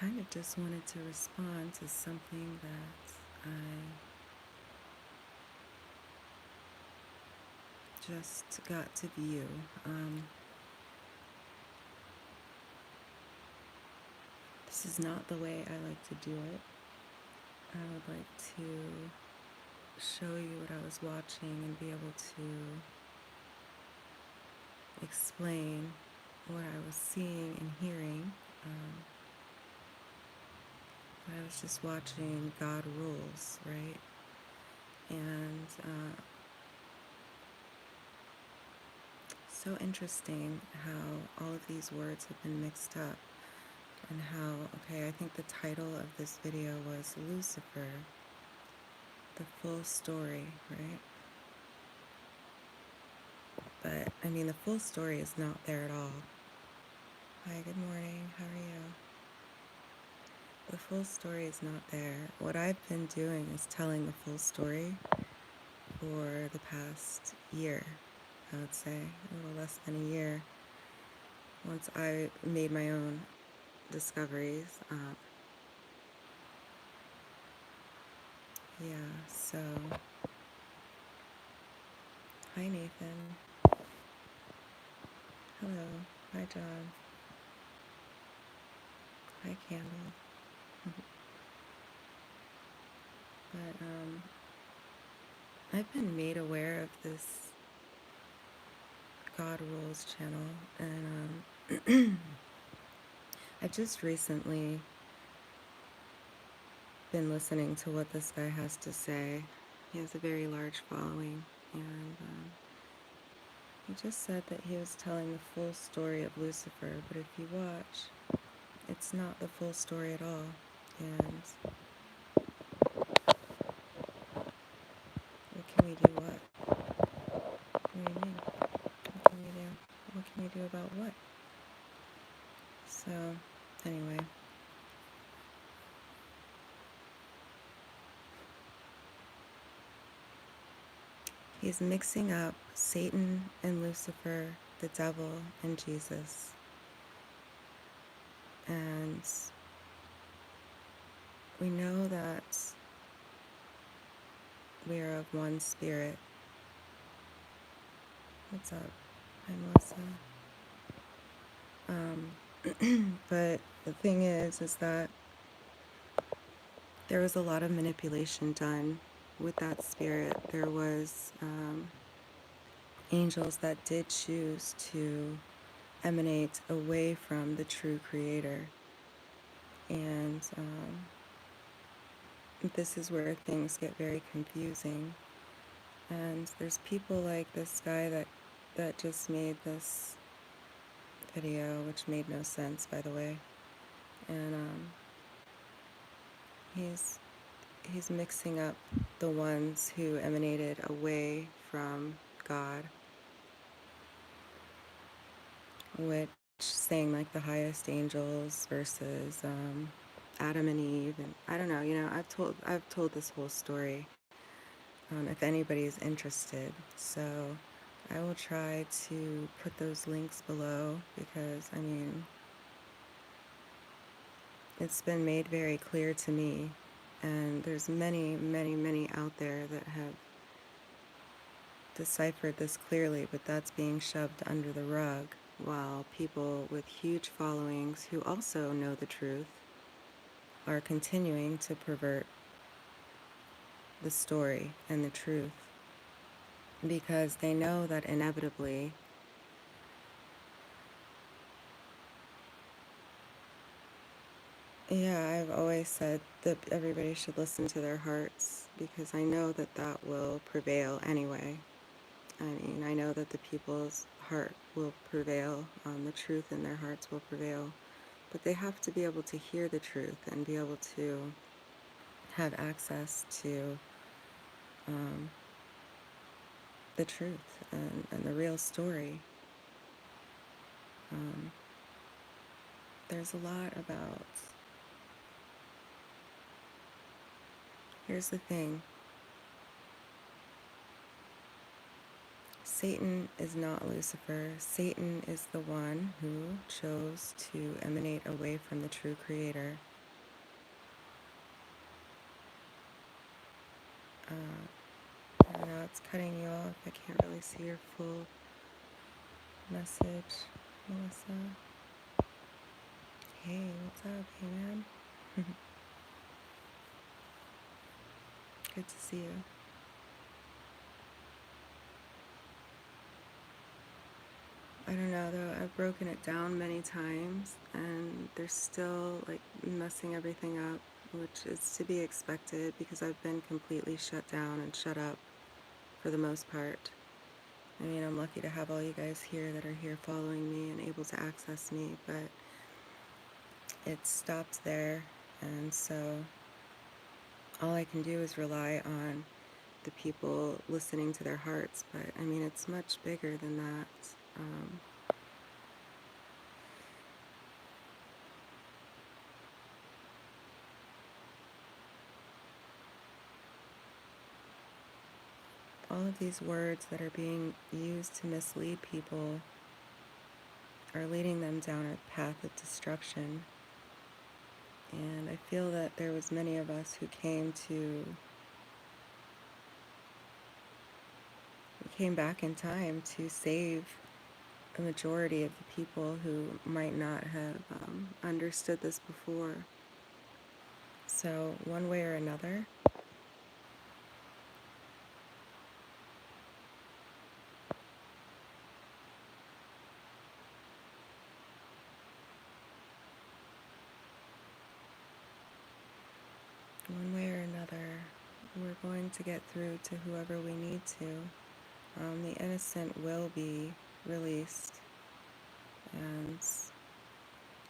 kind of just wanted to respond to something that I just got to view. This is not the way I like to do it. I would like to show you what I was watching and be able to explain what I was seeing and hearing. I was just watching Godrules, right? And so interesting how all of these words have been mixed up, and how, okay, I think the title of this video was Lucifer, the full story, right? But, I mean, the full story is not there at all. Hi, good morning, how are you? The full story is not there. What I've been doing is telling the full story for the past year, I would say, a little less than a year. Once I made my own discoveries. Yeah, so, hi Nathan. Hello. Hi John. Hi Candle. But I've been made aware of this Godrules channel, and I've just recently been listening to what this guy has to say. He has a very large following, and he just said that he was telling the full story of Lucifer, but if you watch, it's not the full story at all. And what can we do? What do you mean? What can we do? What can we do about what? So, anyway. He's mixing up Satan and Lucifer, the devil and Jesus. And we know that we are of one spirit. What's up? Hi, Melissa. But the thing is that there was a lot of manipulation done with that spirit. There was angels that did choose to emanate away from the true creator. And this is where things get very confusing. And there's people like this guy that just made this video, which made no sense, by the way. And he's mixing up the ones who emanated away from God, which saying like the highest angels versus Adam and Eve, and I don't know. I've told this whole story. If anybody's interested, so I will try to put those links below, because I mean, it's been made very clear to me, and there's many, many, many out there that have deciphered this clearly, but that's being shoved under the rug, while people with huge followings who also know the truth are continuing to pervert the story and the truth, because they know that inevitably I've always said that everybody should listen to their hearts, because I know that that will prevail anyway. I mean, I know that the people's heart will prevail, the truth in their hearts will prevail, but they have to be able to hear the truth and be able to have access to the truth and the real story. There's a lot about... Here's the thing. Satan is not Lucifer. Satan is the one who chose to emanate away from the true creator. it's cutting you off. I can't really see your full message, Melissa. Hey, what's up? Hey, man. Good to see you. I don't know though, I've broken it down many times and they're still like messing everything up, which is to be expected because I've been completely shut down and shut up for the most part. I mean, I'm lucky to have all you guys here that are here following me and able to access me, but it stopped there, and so all I can do is rely on the people listening to their hearts. But I mean, it's much bigger than that. All of these words that are being used to mislead people are leading them down a path of destruction. And I feel that there was many of us who came back in time to save a majority of the people who might not have understood this before. So one way or another, we're going to get through to whoever we need to. The innocent will be released, and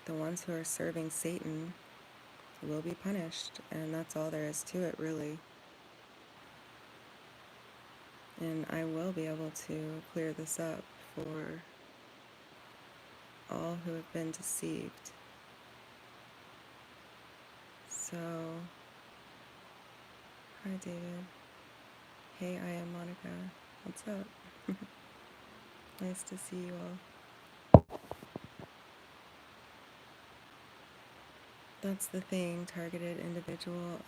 the ones who are serving Satan will be punished, and that's all there is to it, really. And I will be able to clear this up for all who have been deceived. So, hi David. Hey, I am Monica. What's up? Nice to see you all. That's the thing, targeted individual.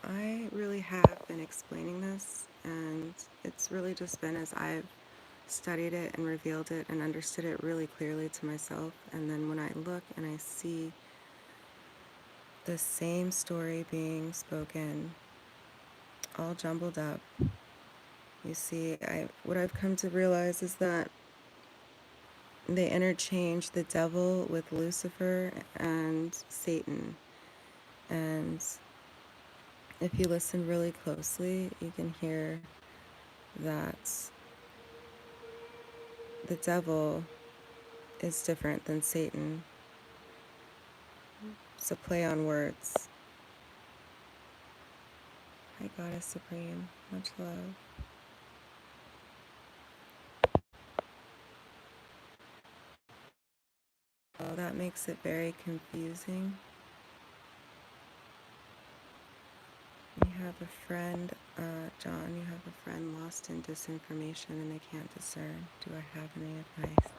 I really have been explaining this, and it's really just been as I've studied it and revealed it and understood it really clearly to myself. And then when I look and I see the same story being spoken, all jumbled up, you see, what I've come to realize is that they interchange the devil with Lucifer and Satan. And if you listen really closely, you can hear that the devil is different than Satan. It's a play on words. Hi, Goddess Supreme. Much love. Oh, that makes it very confusing. You have a friend, John, you have a friend lost in disinformation and they can't discern. Do I have any advice?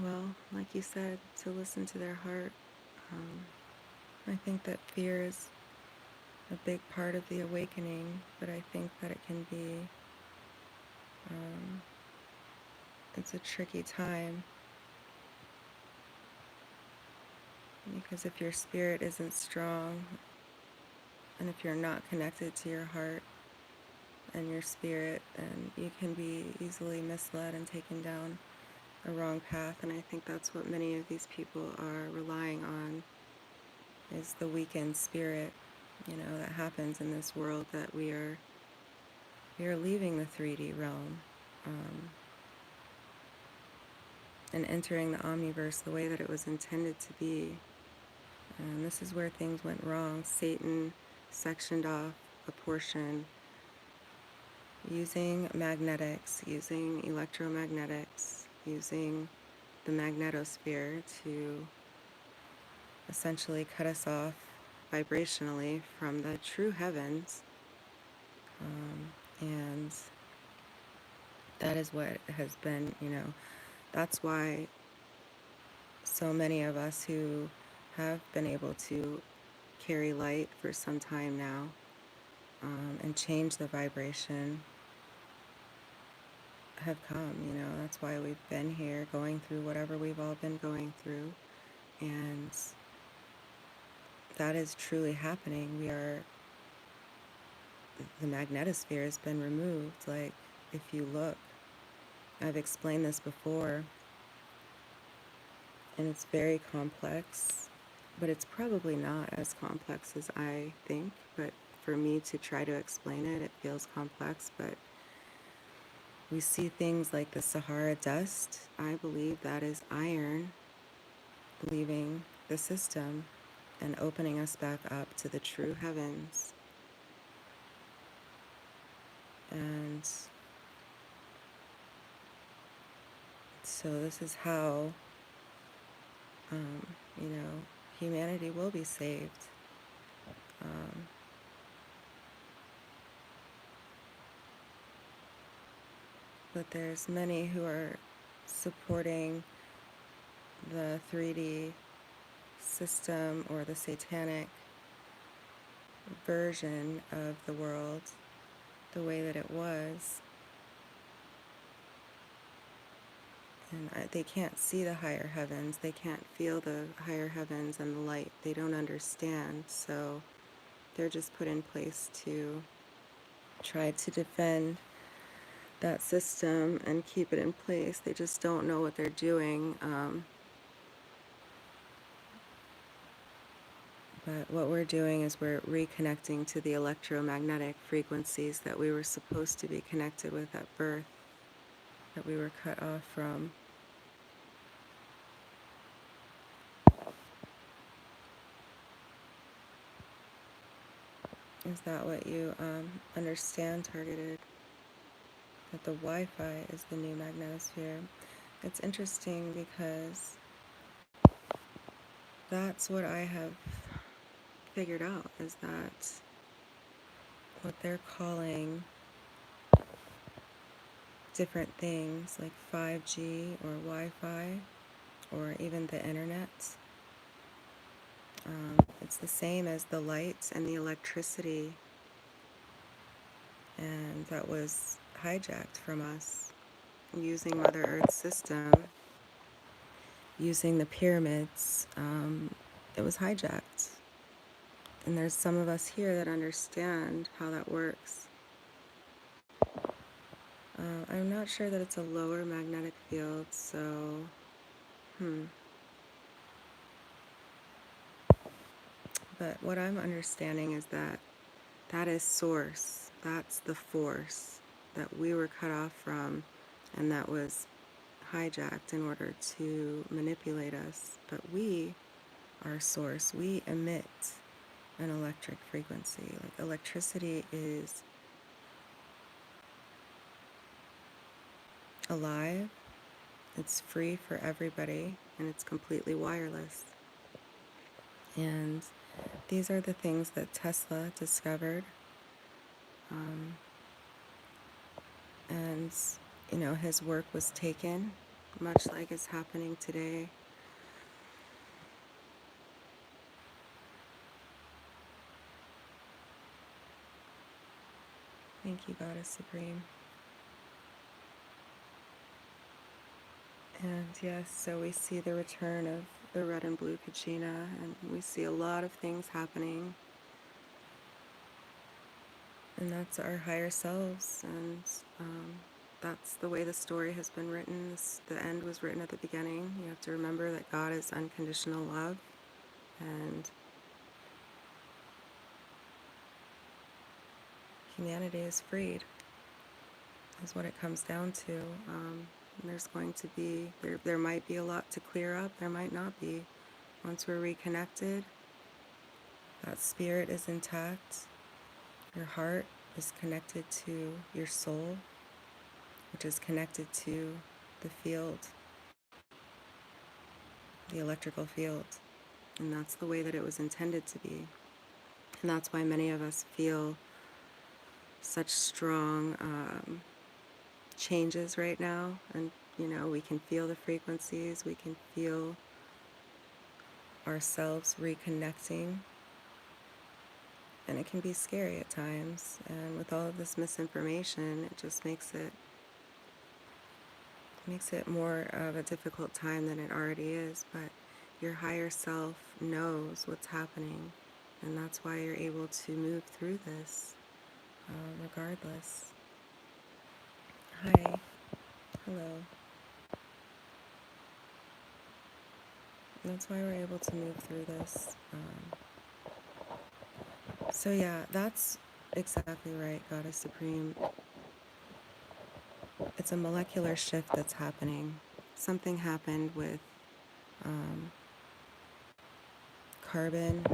Well, like you said, to listen to their heart. I think that fear is a big part of the awakening, but I think that it can be, it's a tricky time, because if your spirit isn't strong, and if you're not connected to your heart and your spirit, then you can be easily misled and taken down a wrong path. And I think that's what many of these people are relying on, is the weakened spirit, that happens in this world, that we are leaving the 3D realm, and entering the omniverse the way that it was intended to be. And this is where things went wrong. Satan sectioned off a portion using magnetics, using electromagnetics, using the magnetosphere to essentially cut us off vibrationally from the true heavens, And that is what has been, that's why so many of us who have been able to carry light for some time now, and change the vibration, have come. That's why we've been here going through whatever we've all been going through. And that is truly happening. The magnetosphere has been removed. Like, if you look, I've explained this before, and it's very complex, but it's probably not as complex as I think. But for me to try to explain it, it feels complex. But we see things like the Sahara dust. I believe that is iron leaving the system and opening us back up to the true heavens. And so this is how, humanity will be saved. But there's many who are supporting the 3D system or the satanic version of the world the way that it was. And they can't see the higher heavens. They can't feel the higher heavens and the light. They don't understand. So they're just put in place to try to defend that system and keep it in place. They just don't know what they're doing. But what we're doing is we're reconnecting to the electromagnetic frequencies that we were supposed to be connected with at birth, that we were cut off from. Is that what you understand, Targeted? That the Wi-Fi is the new magnetosphere. It's interesting because that's what I have figured out, is that what they're calling different things like 5G or Wi-Fi or even the internet, it's the same as the lights and the electricity, and that was hijacked from us using Mother Earth's system, using the pyramids. It was hijacked. And there's some of us here that understand how that works. I'm not sure that it's a lower magnetic field, so, But what I'm understanding is that that is source. That's the force that we were cut off from, and that was hijacked in order to manipulate us. But we are source. We emit an electric frequency. Like, electricity is alive, it's free for everybody, and it's completely wireless. And these are the things that Tesla discovered. And, his work was taken, much like is happening today. Thank you, Goddess Supreme. And yes, so we see the return of the red and blue Kachina, and we see a lot of things happening. And that's our higher selves, and that's the way the story has been written. The end was written at the beginning. You have to remember that God is unconditional love, and humanity is freed, is what it comes down to. There's going to be, there might be a lot to clear up, there might not be. Once we're reconnected, that spirit is intact, your heart is connected to your soul, which is connected to the field, the electrical field. And that's the way that it was intended to be. And that's why many of us feel such strong changes right now, and we can feel the frequencies, we can feel ourselves reconnecting, and it can be scary at times. And with all of this misinformation, it just makes it more of a difficult time than it already is. But your higher self knows what's happening, and that's why you're able to move through this regardless. Hi. Hello. That's why we're able to move through this. So yeah, that's exactly right, Goddess Supreme. It's a molecular shift that's happening. Something happened with carbon.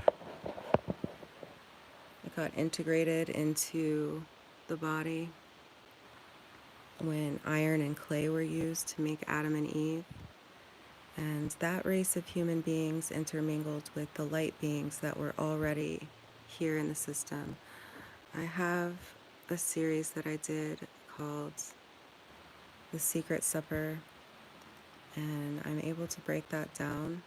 It got integrated into the body when iron and clay were used to make Adam and Eve. And that race of human beings intermingled with the light beings that were already here in the system. I have a series that I did called The Secret Supper, and I'm able to break that down.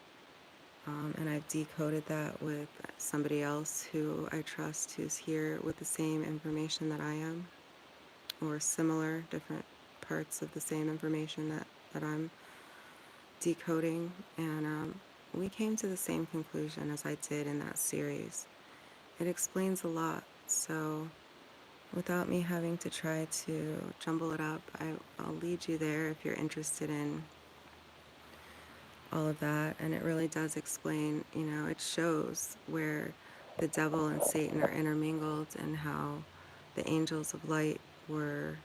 And I've decoded that with somebody else who I trust, who's here with the same information that I am, or similar, different parts of the same information that I'm decoding. And we came to the same conclusion as I did in that series. It explains a lot, so without me having to try to jumble it up, I'll lead you there if you're interested in all of that. And it really does explain, it shows where the devil and Satan are intermingled, and how the angels of light were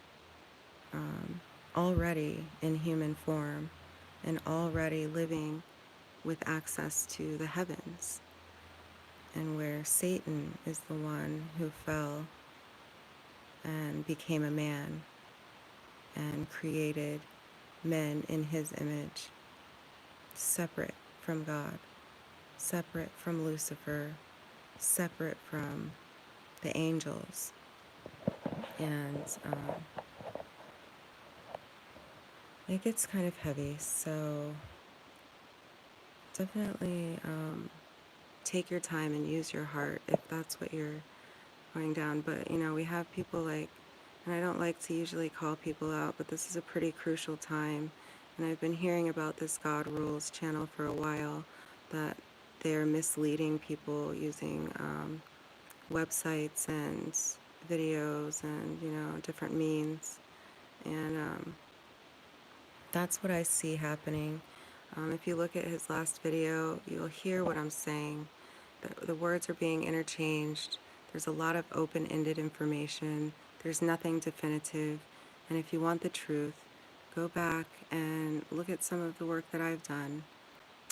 already in human form and already living with access to the heavens, and where Satan is the one who fell and became a man and created men in his image, separate from God, separate from Lucifer, separate from the angels. And it gets kind of heavy, so definitely take your time and use your heart if that's what you're going down. But we have people like, and I don't like to usually call people out, but this is a pretty crucial time. And I've been hearing about this Godrules channel for a while, that they're misleading people using websites and videos and different means. And that's what I see happening. If you look at his last video, you'll hear what I'm saying. The words are being interchanged. There's a lot of open-ended information. There's nothing definitive. And if you want the truth, go back and look at some of the work that I've done.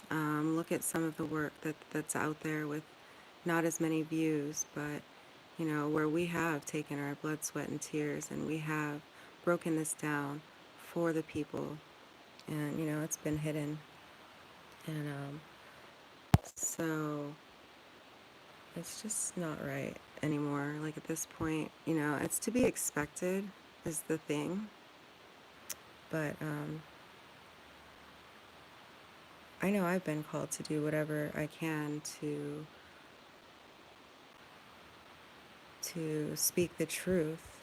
Look at some of the work that's out there with not as many views, but where we have taken our blood, sweat, and tears, and we have broken this down for the people. And it's been hidden. And so it's just not right anymore. Like at this point, it's to be expected is the thing. But I know I've been called to do whatever I can to speak the truth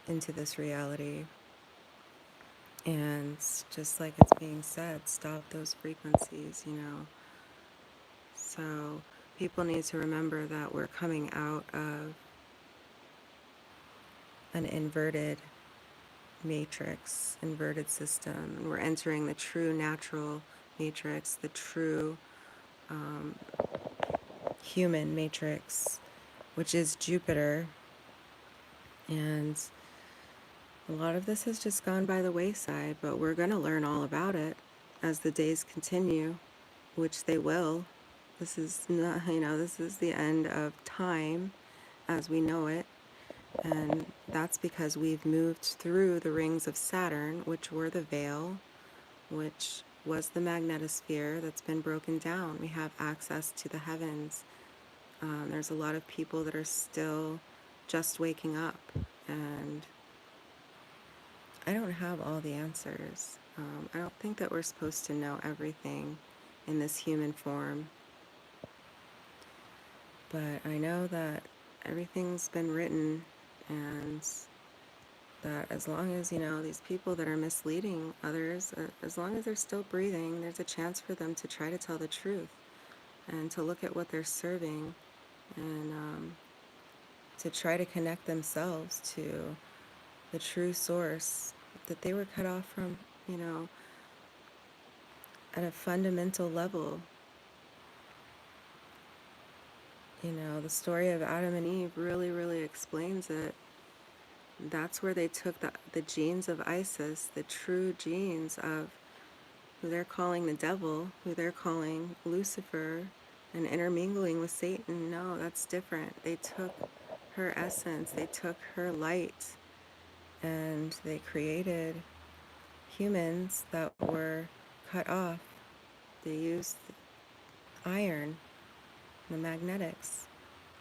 into this reality. And just like it's being said, stop those frequencies, So people need to remember that we're coming out of an inverted matrix, inverted system, and we're entering the true natural matrix, the true human matrix, which is Jupiter. And a lot of this has just gone by the wayside, but we're going to learn all about it as the days continue, which they will. This is not, this is the end of time as we know it. And that's because we've moved through the rings of Saturn, which were the veil, which was the magnetosphere that's been broken down. We have access to the heavens. There's a lot of people that are still just waking up, and I don't have all the answers. I don't think that we're supposed to know everything in this human form, but I know that everything's been written, and that as long as, these people that are misleading others, as long as they're still breathing, there's a chance for them to try to tell the truth and to look at what they're serving, and to try to connect themselves to the true source that they were cut off from, at a fundamental level. The story of Adam and Eve really, really explains it. That's where they took the genes of Isis, the true genes of who they're calling the devil, who they're calling Lucifer, and intermingling with Satan. No, that's different. They took her essence, they took her light, and they created humans that were cut off. They used iron, the magnetics,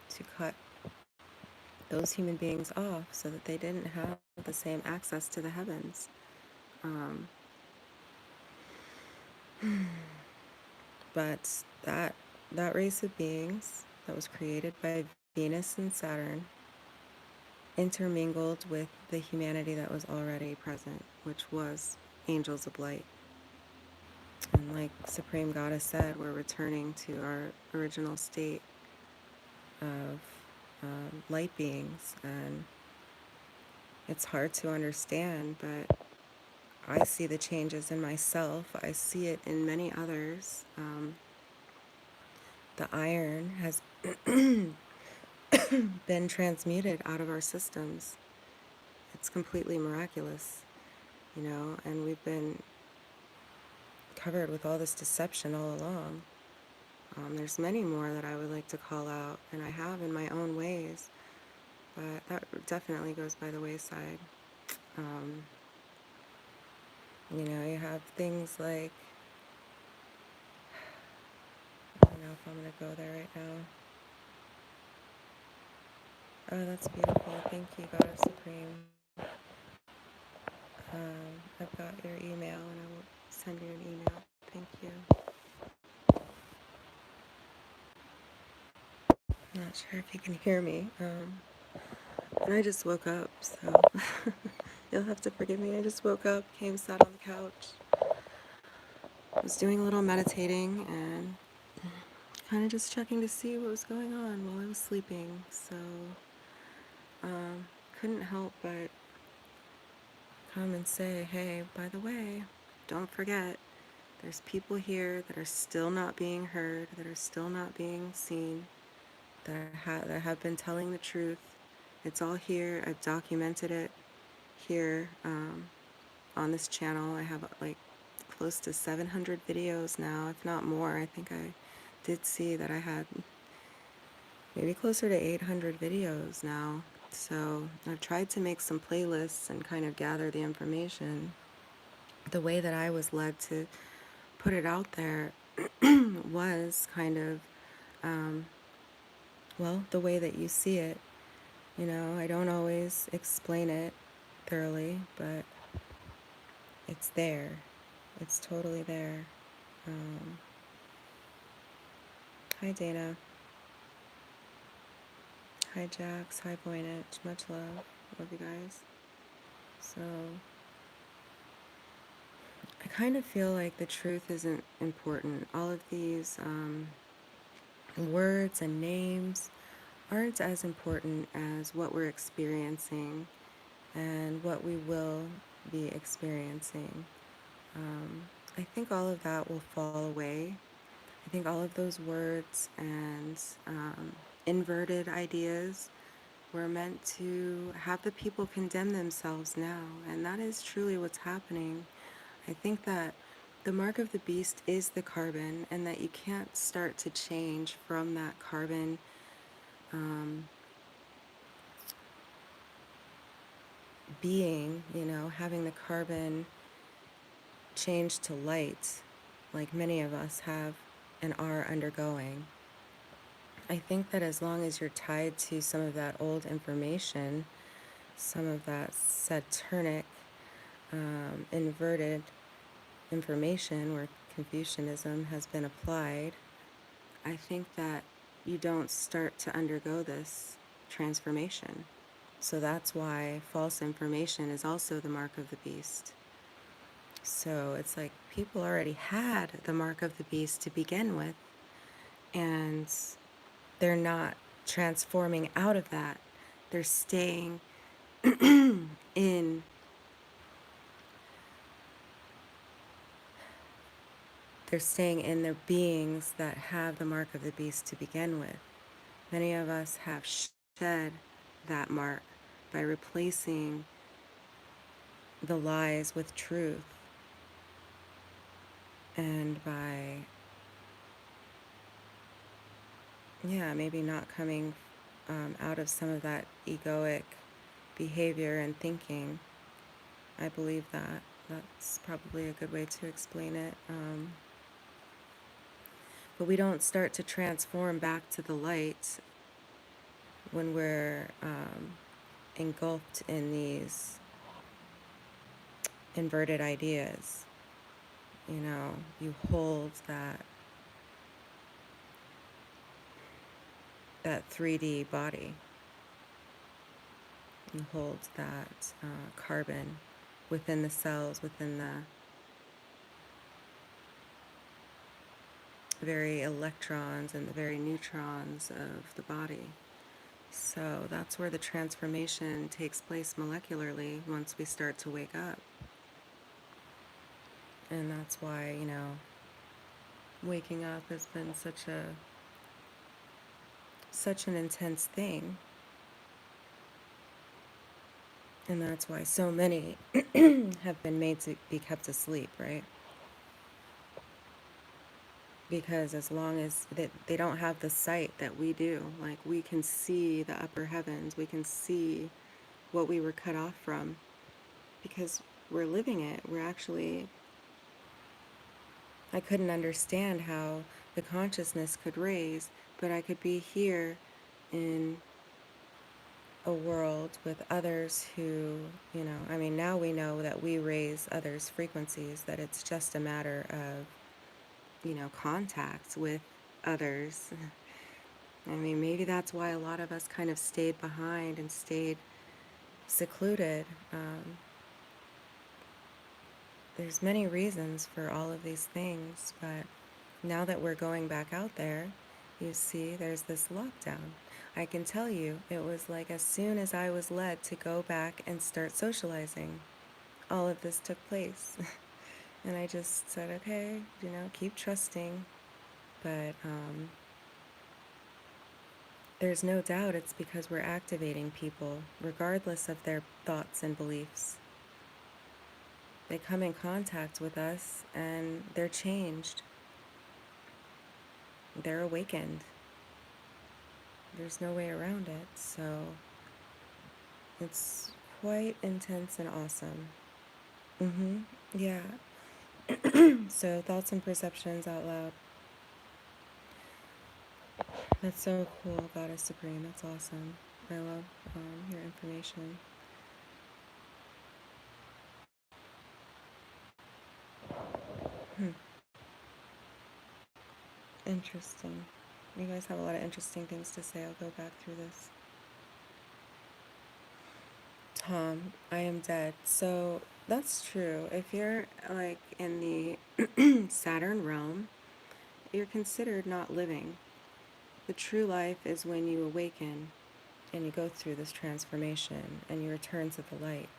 to cut those human beings off so that they didn't have the same access to the heavens. But that race of beings that was created by Venus and Saturn intermingled with the humanity that was already present, which was angels of light. And like Supreme Goddess said, we're returning to our original state of light beings, and it's hard to understand, but I see the changes in myself. I see it in many others. The iron has been transmuted out of our systems. It's completely miraculous, and we've been covered with all this deception all along. There's many more that I would like to call out, and I have in my own ways, but that definitely goes by the wayside. You have things like, I don't know if I'm going to go there right now. Oh, that's beautiful. Thank you, Goddess Supreme. I've got your email, and I will send you an email. Thank you. I'm not sure if you can hear me. And I just woke up, so you'll have to forgive me. I just woke up, sat on the couch. I was doing a little meditating and kind of just checking to see what was going on while I was sleeping. So couldn't help but come and say, hey, by the way, don't forget, there's people here that are still not being heard, that are still not being seen, that have been telling the truth. It's all here. I've documented it here on this channel. I have like close to 700 videos now, if not more. I think I did see that I had maybe closer to 800 videos now. So I've tried to make some playlists and kind of gather the information. The way that I was led to put it out there was kind of, the way that you see it. I don't always explain it thoroughly, but it's there. It's totally there. Hi, Dana. Hi, Jax. Hi, Voynich. Much love. Love you guys. So, I kind of feel like the truth isn't important. All of these words and names aren't as important as what we're experiencing and what we will be experiencing. I think all of that will fall away. I think all of those words and inverted ideas were meant to have the people condemn themselves now, and that is truly what's happening. I think that the mark of the beast is the carbon, and that you can't start to change from that carbon being, having the carbon change to light, like many of us have and are undergoing. I think that as long as you're tied to some of that old information, some of that saturnic, inverted information where Confucianism has been applied, I think that you don't start to undergo this transformation. So that's why false information is also the mark of the beast. So it's like people already had the mark of the beast to begin with, and they're not transforming out of that. They're staying in they're staying in their beings that have the mark of the beast to begin with. Many of us have shed that mark by replacing the lies with truth, and by, yeah, maybe not coming out of some of that egoic behavior and thinking. I believe that. That's probably a good way to explain it. But we don't start to transform back to the light when we're engulfed in these inverted ideas. You know, you hold that 3D body. You hold that carbon within the cells, within the very electrons and the very neutrons of the body. So that's where the transformation takes place molecularly once we start to wake up. And that's why, you know, waking up has been such an intense thing. And that's why so many have been made to be kept asleep, right? Because as long as they don't have the sight that we do, like we can see the upper heavens, we can see what we were cut off from, because we're living it. We're actually, I couldn't understand how the consciousness could raise, but I could be here in a world with others who, you know, I mean, now we know that we raise others' frequencies, that it's just a matter of, you know, contact with others. I mean, maybe that's why a lot of us kind of stayed behind and stayed secluded. There's many reasons for all of these things, but now that we're going back out there, you see, there's this lockdown. I can tell you, it was like as soon as I was led to go back and start socializing, all of this took place. And I just said, okay, you know, keep trusting. But there's no doubt it's because we're activating people, regardless of their thoughts and beliefs. They come in contact with us and they're changed. They're awakened. There's no way around it. So it's quite intense and awesome. Yeah. So thoughts and perceptions out loud. That's so cool, Goddess Supreme. That's awesome. I love your information. Interesting. You guys have a lot of interesting things to say. I'll go back through this. Tom, I am dead. So that's true. If you're like in the Saturn realm, you're considered not living. The true life is when you awaken and you go through this transformation and you return to the light.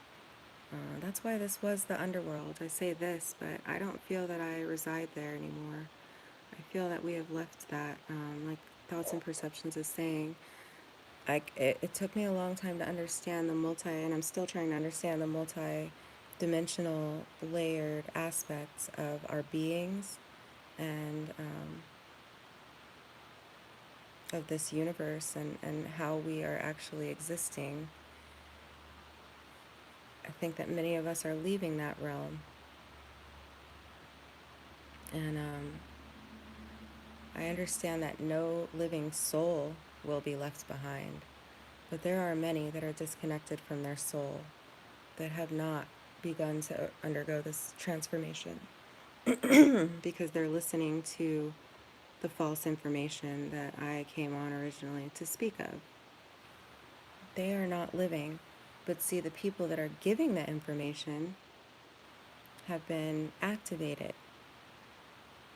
That's why this was the underworld. I say this, but I don't feel that I reside there anymore. I feel that we have left that, like Thoughts and Perceptions is saying. It took me a long time to understand and I'm still trying to understand the multi-dimensional layered aspects of our beings and of this universe and how we are actually existing. I think that many of us are leaving that realm. And I understand that no living soul will be left behind, but there are many that are disconnected from their soul that have not begun to undergo this transformation because they're listening to the false information that I came on originally to speak of. They are not living, but see, the people that are giving the information have been activated,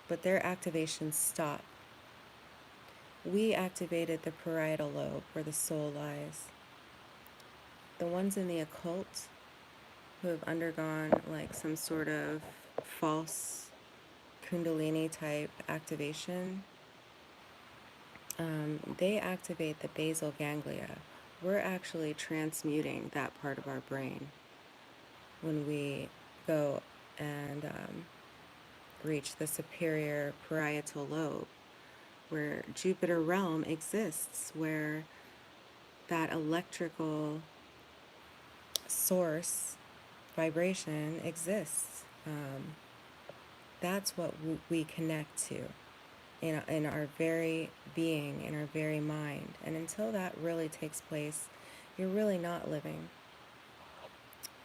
but their activations stop. We activated the parietal lobe where the soul lies. The ones in the occult who have undergone like some sort of false kundalini type activation, they activate the basal ganglia. We're actually transmuting that part of our brain when we go and reach the superior parietal lobe, where Jupiter realm exists, where that electrical source vibration exists. That's what we connect to in our very being, in our very mind. And until that really takes place, you're really not living.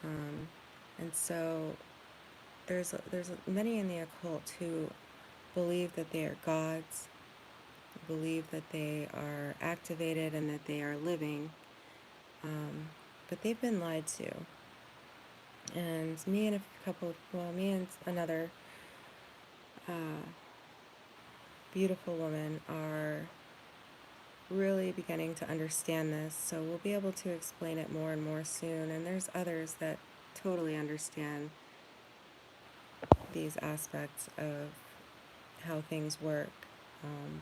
And so there's many in the occult who believe that they are gods, believe that they are activated and that they are living, but they've been lied to. And me and another beautiful woman are really beginning to understand this, so we'll be able to explain it more and more soon. And there's others that totally understand these aspects of how things work.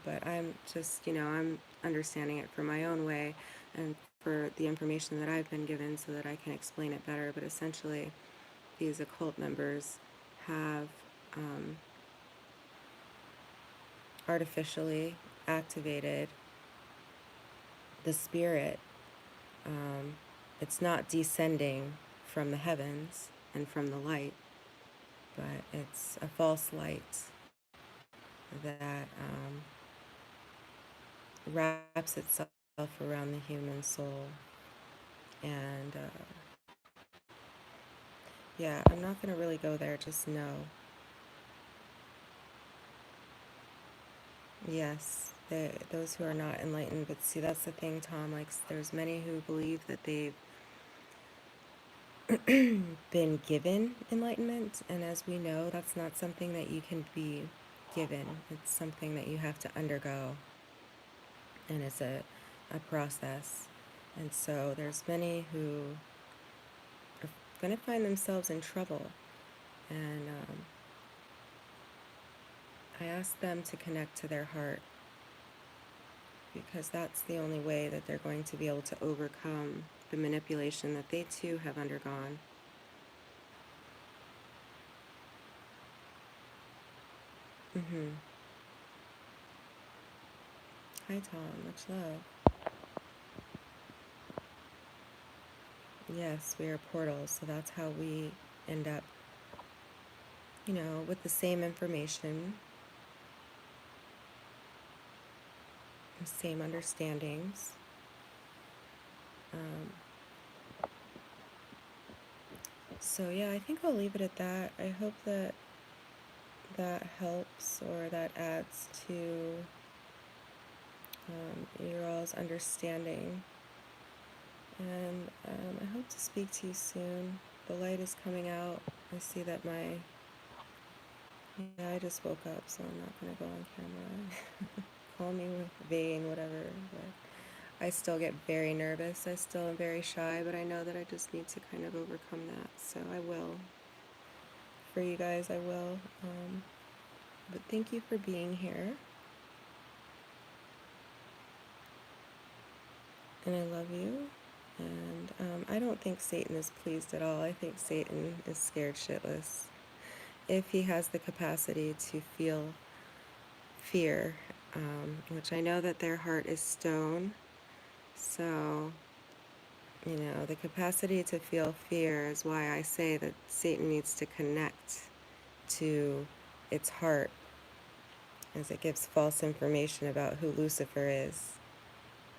But I'm just, I'm understanding it from my own way and for the information that I've been given so that I can explain it better. But essentially, these occult members have artificially activated the spirit. It's not descending from the heavens and from the light, but it's a false light that wraps itself around the human soul. And yeah, I'm not going to really go there, just know. Yes, those who are not enlightened, but see, that's the thing, Tom, like, there's many who believe that they've been given enlightenment, and as we know, that's not something that you can be given. It's something that you have to undergo, and it's a process. And so there's many who are going to find themselves in trouble, and I ask them to connect to their heart, because that's the only way that they're going to be able to overcome the manipulation that they too have undergone. Hi, Tom. Much love. Yes, we are portals, so that's how we end up, with the same information, the same understandings. So yeah, I think I'll leave it at that. I hope that helps, or that adds to your all's understanding. And I hope to speak to you soon. The light is coming out. I see that I just woke up, so I'm not going to go on camera. Call me vain, whatever. But I still get very nervous. I still am very shy, but I know that I just need to kind of overcome that. So I will. For you guys, I will. But thank you for being here. And I love you. And I don't think Satan is pleased at all. I think Satan is scared shitless. If he has the capacity to feel fear, which I know that their heart is stone. So, the capacity to feel fear is why I say that Satan needs to connect to its heart as it gives false information about who Lucifer is.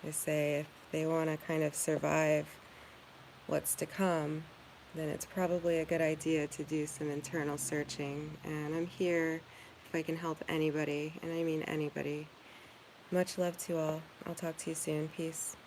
They say if they want to kind of survive what's to come, then it's probably a good idea to do some internal searching. And I'm here if I can help anybody, and I mean anybody. Much love to all. I'll talk to you soon. Peace.